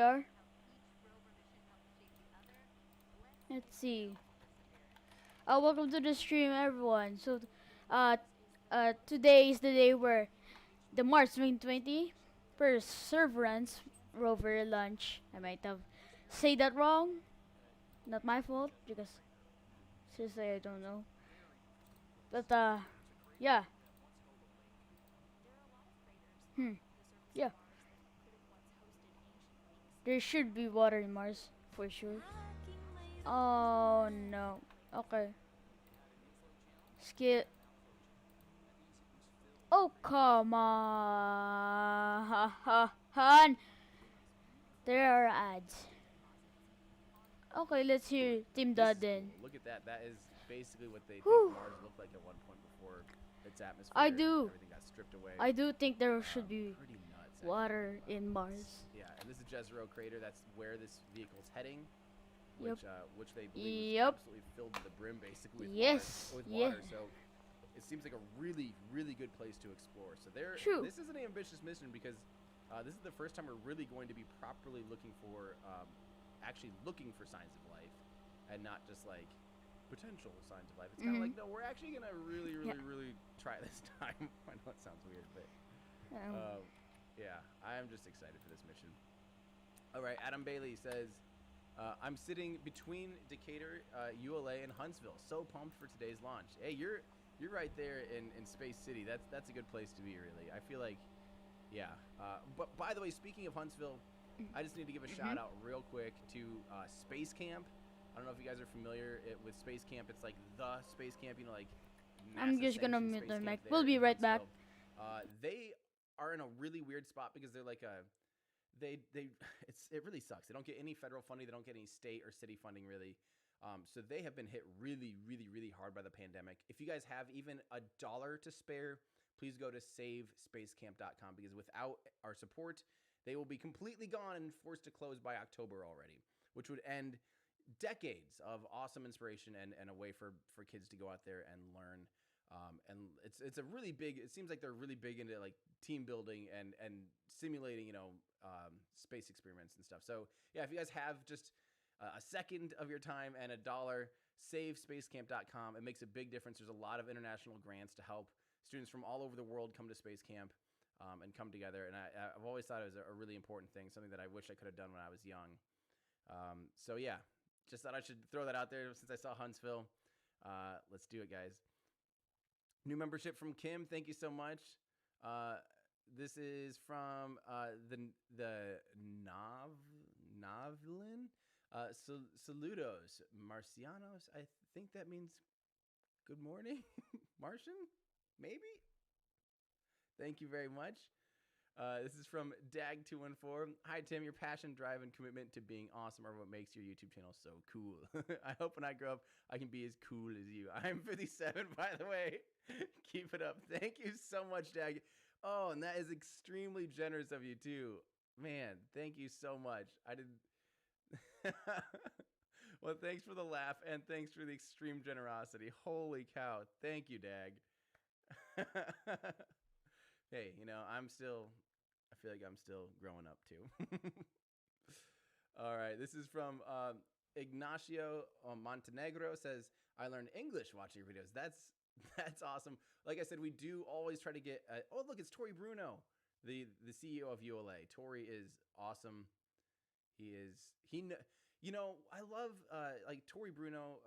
are. Let's see. Welcome to the stream, everyone. So, uh, today is the day where the March 2020 Perseverance rover launch. I might have say that wrong. Not my fault because seriously I don't know. But yeah. Hmm. Yeah. There should be water in Mars for sure. Oh no. Okay. Skip. Oh come on. There are ads. Okay, let's hear Team This is Dodden. cool. Look at that. That is basically what they think Whew. Mars looked like at one point before its I atmosphere and do. everything got stripped away. I do think there should be Pretty nuts, actually. water in Mars. Yeah, and this is Jezero Crater. That's where this vehicle's heading, Yep. which they believe is Yep. absolutely filled to the brim, basically with Yes. Yeah. water. So it seems like a really, really good place to explore. So True. this is an ambitious mission because this is the first time we're really going to be properly looking for, actually looking for signs of life, and not just like potential signs of life. It's kind of like, no, we're actually gonna really, really, Yeah. really try this time. I know it sounds weird, but Um, yeah, I am just excited for this mission. All right, Adam Bailey says, I'm sitting between Decatur, ULA, and Huntsville. So pumped for today's launch. Hey, you're right there in Space City. That's a good place to be, really. I feel like, yeah. But by the way, speaking of Huntsville, I just need to give a shout out real quick to Space Camp. I don't know if you guys are familiar with Space Camp. It's like the Space Camp, you know, like I'm NASA just gonna sanctioned mute Space the Camp mic. there We'll be in right back. Huntsville. They are in a really weird spot because they're like a they it really sucks. They don't get any federal funding. They don't get any state or city funding really. So they have been hit really, really, really hard by the pandemic. If you guys have even a dollar to spare, please go to savespacecamp.com because without our support, they will be completely gone and forced to close by October already, which would end decades of awesome inspiration and a way for kids to go out there and learn. And it's a really big. It seems like they're really big into like team building and simulating, space experiments and stuff. So yeah, if you guys have just a second of your time and a dollar, savespacecamp.com. It makes a big difference. There's a lot of international grants to help students from all over the world come to space camp and come together. And I've always thought it was a really important thing, something that I wish I could have done when I was young. So yeah, just thought I should throw that out there since I saw Huntsville. Let's do it, guys. New membership from Kim. Thank you so much. This is from the Novlin. Saludos, Marcianos. I think that means good morning, Martian. Maybe. Thank you very much. This is from Dag214. Hi, Tim. Your passion, drive, and commitment to being awesome are what makes your YouTube channel so cool. I hope when I grow up, I can be as cool as you. I'm 57, by the way. Keep it up. Thank you so much, Dag. Oh, and that is extremely generous of you, too. Man, thank you so much. I didn't. Well, thanks for the laugh, and thanks for the extreme generosity. Holy cow. Thank you, Dag. Hey, I feel like I'm still growing up too. All right, this is from Ignacio Montenegro says, I learned English watching your videos. That's awesome. Like I said, we do always try to get, oh, look, it's Tori Bruno, the CEO of ULA. Tori is awesome. I love like Tori Bruno,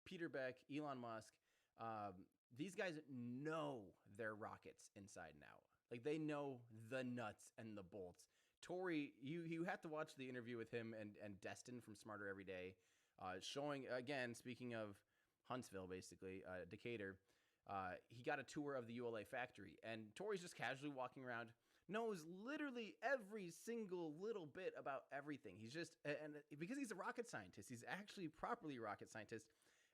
Peter Beck, Elon Musk. These guys know their rockets inside and out. Like they know the nuts and the bolts. Tori, you have to watch the interview with him and Destin from Smarter Every Day, showing again. Speaking of Huntsville, basically Decatur, he got a tour of the ULA factory, and Tori's just casually walking around, knows literally every single little bit about everything. He's just, and because he's a rocket scientist, he's actually properly a rocket scientist,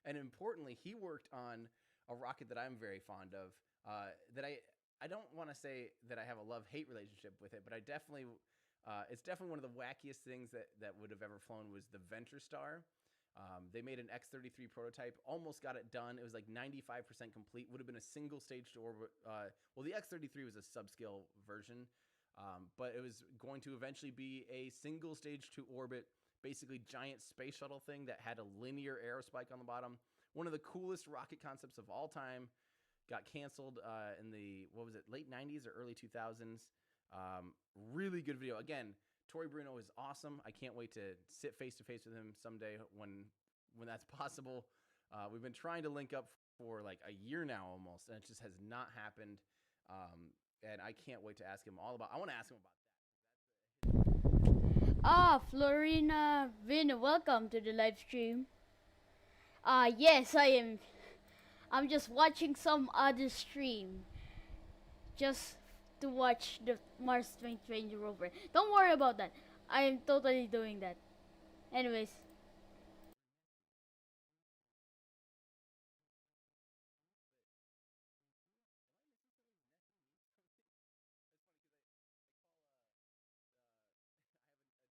and importantly, he worked on a rocket that I'm very fond of. That I don't want to say that I have a love-hate relationship with it, but I definitely it's definitely one of the wackiest things that would have ever flown was the Venture Star. They made an X-33 prototype, almost got it done. It was like 95% complete. Would have been a single stage to orbit. Well, the X-33 was a subscale version, But it was going to eventually be a single stage to orbit, basically giant space shuttle thing that had a linear aerospike on the bottom. One of the coolest rocket concepts of all time. Got canceled in the, what was it, late 90s or early 2000s. Really good video. Again, Tori Bruno is awesome. I can't wait to sit face to face with him someday when that's possible. We've been trying to link up for like a year now almost, and it just has not happened. And I can't wait to ask him all about. I want to ask him about Ah, Florina Vin, welcome to the live stream. Yes, I am. I'm just watching some other stream, just to watch the Mars 2020 rover. Don't worry about that. I am totally doing that. Anyways,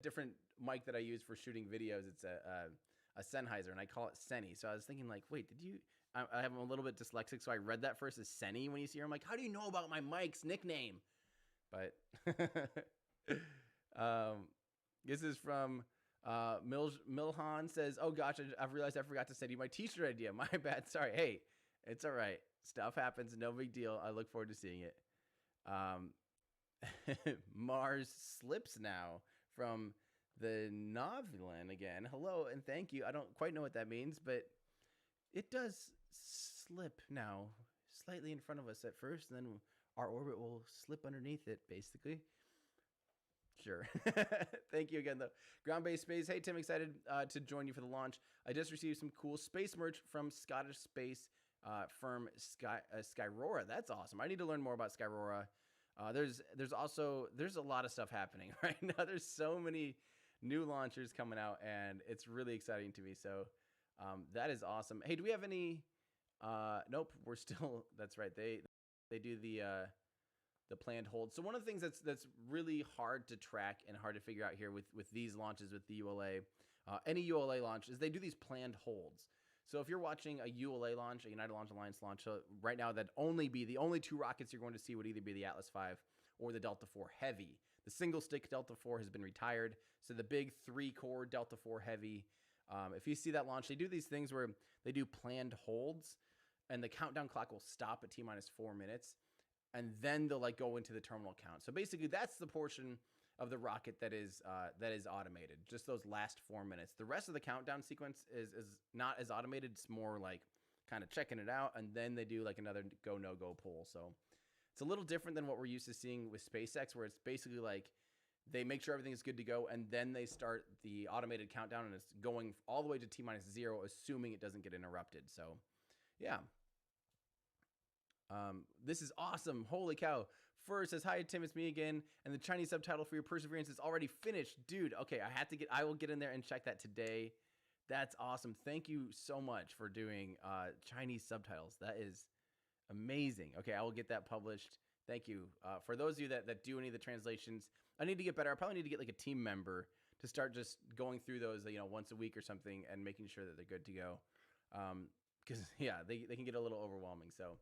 different mic that I use for shooting videos. It's a Sennheiser, and I call it Senny. So I was thinking, like, wait, did you? I have a little bit dyslexic, so I read that first as Senny when you see her. I'm like, how do you know about my mic's nickname? But this is from Milhan says, "Oh gosh, I've realized I forgot to send you my T-shirt idea. My bad. Sorry. Hey, it's all right. Stuff happens. No big deal. I look forward to seeing it." Um, Mars slips now from the Novulan again. Hello and thank you. I don't quite know what that means, but it does slip now, slightly in front of us at first, and then our orbit will slip underneath it, basically. Sure. Thank you again, though. Ground based space. Hey, Tim, excited to join you for the launch. I just received some cool space merch from Scottish space firm Skyrora. That's awesome. I need to learn more about Skyrora. There's a lot of stuff happening right now. There's so many new launchers coming out, and it's really exciting to me. So that is awesome. Hey, do we have any? Nope, we're still. That's right. They do the planned hold. So one of the things that's really hard to track and hard to figure out here with these launches with the ULA, any ULA launch, is they do these planned holds. So if you're watching a ULA launch, a United Launch Alliance launch, so right now that'd only be the only two rockets you're going to see would either be the Atlas V or the Delta IV Heavy. The single stick Delta IV has been retired, so the big 3-core Delta IV Heavy. If you see that launch, they do these things where they do planned holds, and the countdown clock will stop at T-4 minutes, and then they'll like go into the terminal count. So basically, that's the portion of the rocket that is automated. Just those last 4 minutes. The rest of the countdown sequence is not as automated. It's more like kind of checking it out, and then they do like another go no go pull. So it's a little different than what we're used to seeing with SpaceX, where it's basically like they make sure everything is good to go, and then they start the automated countdown, and it's going all the way to T-0, assuming it doesn't get interrupted. So yeah. This is awesome. Holy cow. Fur says, "Hi, Tim, it's me again. And the Chinese subtitle for your Perseverance is already finished." Dude, okay, I will get in there and check that today. That's awesome. Thank you so much for doing Chinese subtitles. That is amazing. Okay, I will get that published. Thank you. For those of you that do any of the translations, I need to get better. I probably need to get like a team member to start just going through those, once a week or something and making sure that they're good to go. Because, yeah, they can get a little overwhelming. So,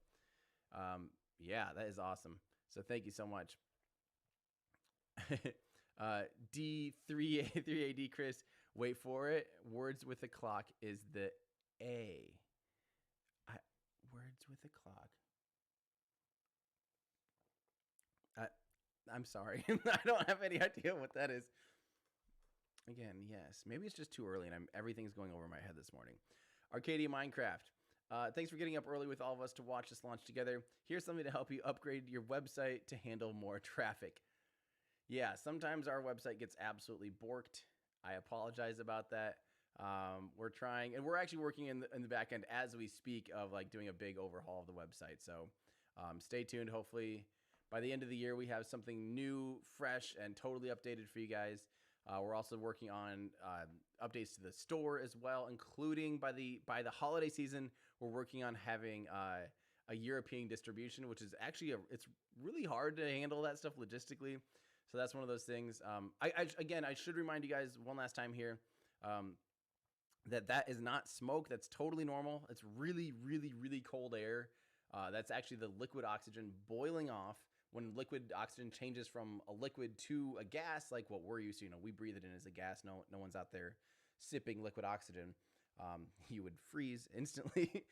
yeah, that is awesome. So thank you so much. D3AD Chris, wait for it. Words with a clock is the A. Words with a clock. I'm sorry. I don't have any idea what that is. Again, yes. Maybe it's just too early and everything's going over my head this morning. Arcadia Minecraft. Thanks for getting up early with all of us to watch this launch together. Here's something to help you upgrade your website to handle more traffic. Yeah, sometimes our website gets absolutely borked. I apologize about that. We're trying, and we're actually working in the back end as we speak of like doing a big overhaul of the website. So stay tuned. Hopefully by the end of the year, we have something new, fresh, and totally updated for you guys. We're also working on updates to the store as well, including by the holiday season, we're working on having a European distribution, which is actually it's really hard to handle that stuff logistically. So that's one of those things. I should remind you guys one last time here that is not smoke. That's totally normal. It's really, really, really cold air. That's actually the liquid oxygen boiling off when liquid oxygen changes from a liquid to a gas, like what we're used to, we breathe it in as a gas. No one's out there sipping liquid oxygen. You would freeze instantly.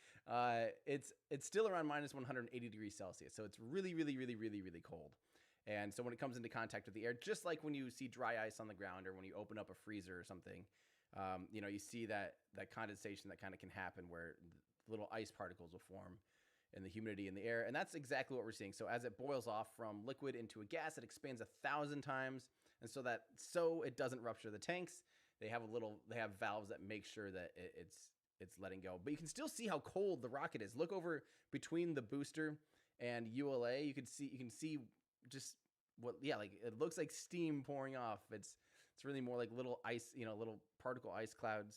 It's still around minus 180 degrees Celsius, so it's really, really, really, really, really cold. And so when it comes into contact with the air, just like when you see dry ice on the ground or when you open up a freezer or something, you see that condensation that kind of can happen where little ice particles will form in the humidity in the air. And that's exactly what we're seeing. So as it boils off from liquid into a gas, it expands 1,000 times. And so it doesn't rupture the tanks. They have valves that make sure that it's letting go. But you can still see how cold the rocket is. Look over between the booster and ULA. You can see just like it looks like steam pouring off. It's really more like little ice, little particle ice clouds.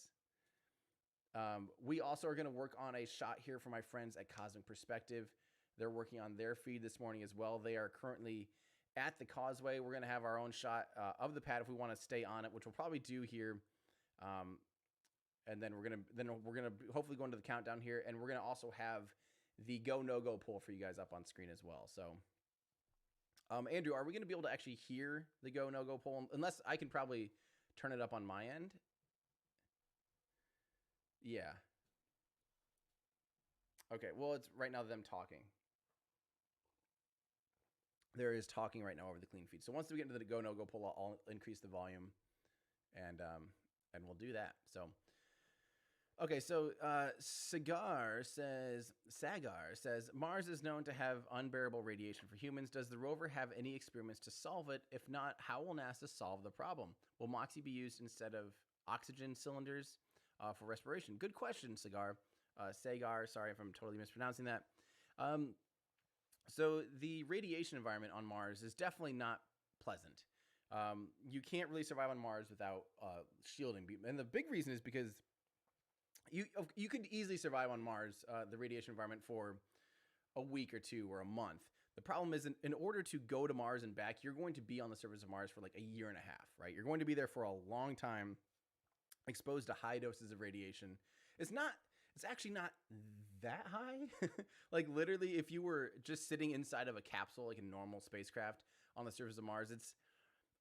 We also are going to work on a shot here for my friends at Cosmic Perspective. They're working on their feed this morning as well. They are currently at the causeway. We're going to have our own shot of the pad if we want to stay on it, which we'll probably do here. And then we're gonna hopefully go into the countdown here, and we're gonna also have the go no go poll for you guys up on screen as well. So, Andrew, are we gonna be able to actually hear the go no go poll? Unless I can probably turn it up on my end. Yeah. Okay. Well, it's right now them talking. There is talking right now over the clean feed. So once we get into the go no go poll, I'll increase the volume, and we'll do that. So. Okay, so Sagar says, Mars is known to have unbearable radiation for humans. Does the rover have any experiments to solve it? If not, how will NASA solve the problem? Will MOXIE be used instead of oxygen cylinders for respiration? Good question, Sagar. Sorry if I'm totally mispronouncing that. So the radiation environment on Mars is definitely not pleasant. You can't really survive on Mars without shielding. And the big reason is because you could easily survive on Mars, the radiation environment, for a week or two or a month. The problem is, in order to go to Mars and back, you're going to be on the surface of Mars for like a year and a half, right? You're going to be there for a long time, exposed to high doses of radiation. It's actually not that high. Like literally, if you were just sitting inside of a capsule, like a normal spacecraft on the surface of Mars,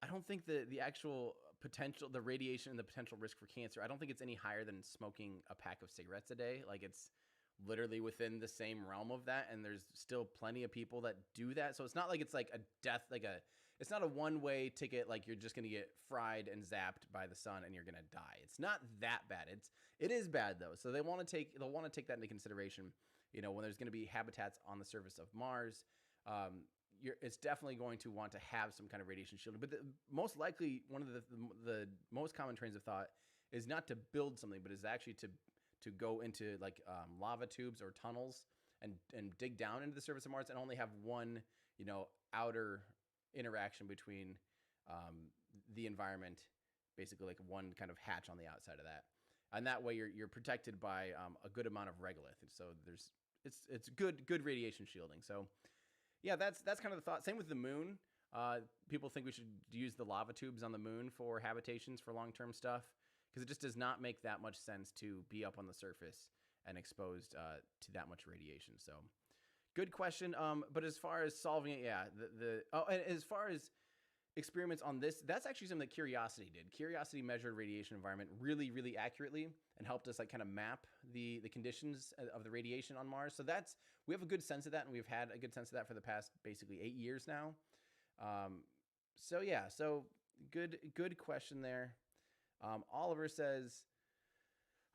I don't think the actual potential, the radiation and the potential risk for cancer, I don't think it's any higher than smoking a pack of cigarettes a day. Like it's literally within the same realm of that, and there's still plenty of people that do that. So it's not like it's like a death, it's not a one-way ticket, like you're just going to get fried and zapped by the sun and you're going to die. It's not that bad. It is bad though. So they'll want to take that into consideration, when there's going to be habitats on the surface of Mars. It's definitely going to want to have some kind of radiation shielding. But most likely, one of the most common trains of thought is not to build something, but is actually to go into like lava tubes or tunnels and dig down into the surface of Mars and only have one, outer interaction between the environment, basically like one kind of hatch on the outside of that. And that way you're protected by a good amount of regolith. So it's good radiation shielding. So yeah, that's kind of the thought. Same with the moon. People think we should use the lava tubes on the moon for habitations for long-term stuff because it just does not make that much sense to be up on the surface and exposed to that much radiation. So good question. But as far as solving it, yeah, and as far as experiments on this, that's actually something that Curiosity did. Curiosity measured radiation environment really, really accurately and helped us like kind of map the conditions of the radiation on Mars. So we have a good sense of that, and we've had a good sense of that for the past basically 8 years now. So yeah, so good question there. Oliver says,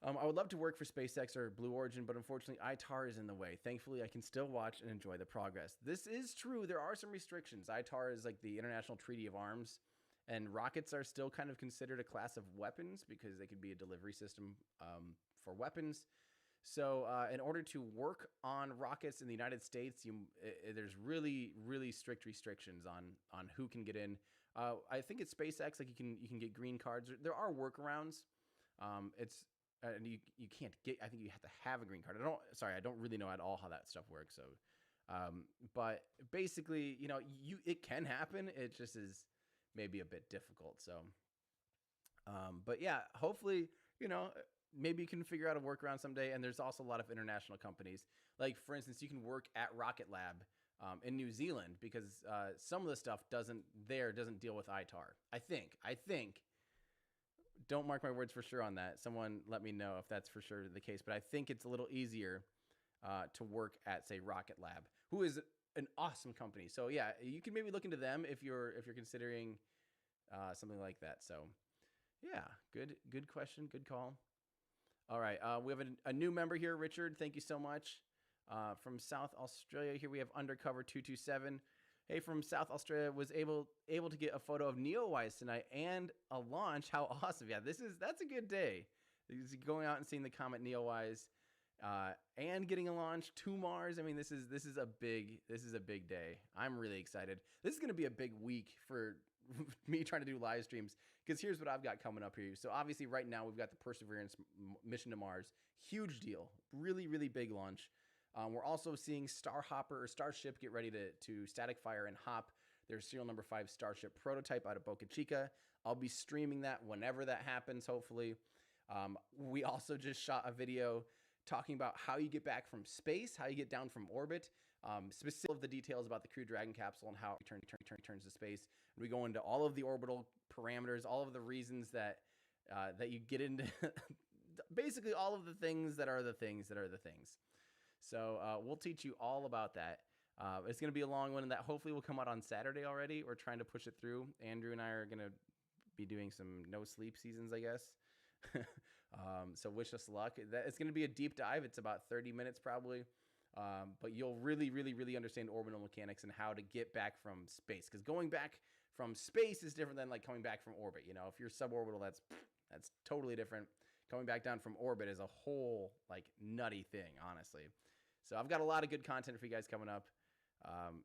I would love to work for SpaceX or Blue Origin, but unfortunately ITAR is in the way. Thankfully, I can still watch and enjoy the progress. This is true. There are some restrictions. ITAR is like the International Treaty of Arms, and rockets are still kind of considered a class of weapons because they could be a delivery system for weapons. So in order to work on rockets in the United States, there's really, really strict restrictions on who can get in. I think it's SpaceX, like you can get green cards. There are workarounds. And you can't get, I think you have to have a green card. I don't really know at all how that stuff works. So, but basically, it can happen. It just is maybe a bit difficult. So, but yeah, hopefully, maybe you can figure out a workaround someday. And there's also a lot of international companies. Like, for instance, you can work at Rocket Lab in New Zealand because some of the stuff doesn't deal with ITAR. I think. Don't mark my words for sure on that. Someone let me know if that's for sure the case. But I think it's a little easier to work at, say, Rocket Lab, who is an awesome company. So yeah, you can maybe look into them if you're considering something like that. So yeah, good question, good call. All right, we have a new member here, Richard. Thank you so much. From South Australia, here we have Undercover 227. Hey, from South Australia, was able to get a photo of Neowise tonight and a launch. How awesome! Yeah, that's a good day. Going out and seeing the Comet Neowise, and getting a launch to Mars. I mean, this is a big day. I'm really excited. This is going to be a big week for me trying to do live streams because here's what I've got coming up here. So obviously, right now we've got the Perseverance mission to Mars. Huge deal. Really, really big launch. We're also seeing Starhopper or Starship get ready to static fire and hop their serial number 5 Starship prototype out of Boca Chica. I'll be streaming that whenever that happens, hopefully. We also just shot a video talking about how you get back from space, how you get down from orbit, specific of the details about the Crew Dragon capsule and how it returns to space. And we go into all of the orbital parameters, all of the reasons that you get into, basically all of the things that are the things that are the things. So we'll teach you all about that. It's going to be a long one, and that hopefully will come out on Saturday already. We're trying to push it through. Andrew and I are going to be doing some no sleep seasons, I guess. So wish us luck. It's going to be a deep dive. It's about 30 minutes probably. But you'll really, really, really understand orbital mechanics and how to get back from space. Because going back from space is different than like coming back from orbit. You know, if you're suborbital, that's totally different. Coming back down from orbit is a whole like nutty thing, honestly. So I've got a lot of good content for you guys coming up.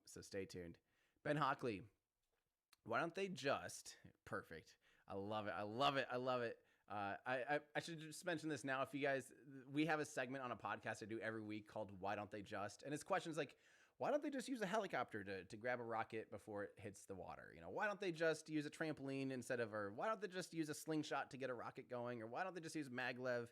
So stay tuned. Ben Hockley, why don't they just perfect? I love it. I love it. I love it. I should just mention this now. If you guys, we have a segment on a podcast I do every week called Why Don't They Just? And it's questions like, why don't they just use a helicopter to grab a rocket before it hits the water? You know, why don't they just use a trampoline or why don't they just use a slingshot to get a rocket going? Or why don't they just use maglev?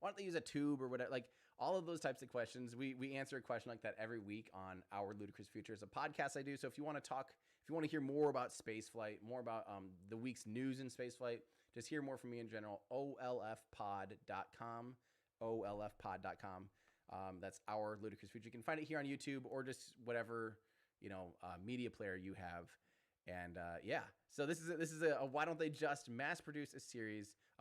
Why don't they use a tube or whatever? Like all of those types of questions. We answer a question like that every week on Our Ludicrous Future. It's a podcast I do. So if you want to hear more about spaceflight, more about the week's news in spaceflight, just hear more from me in general, olfpod.com, olfpod.com. That's Our Ludicrous Future. You can find it here on YouTube or just whatever, media player you have. And yeah, so this is a Why Don't They Just mass produce a series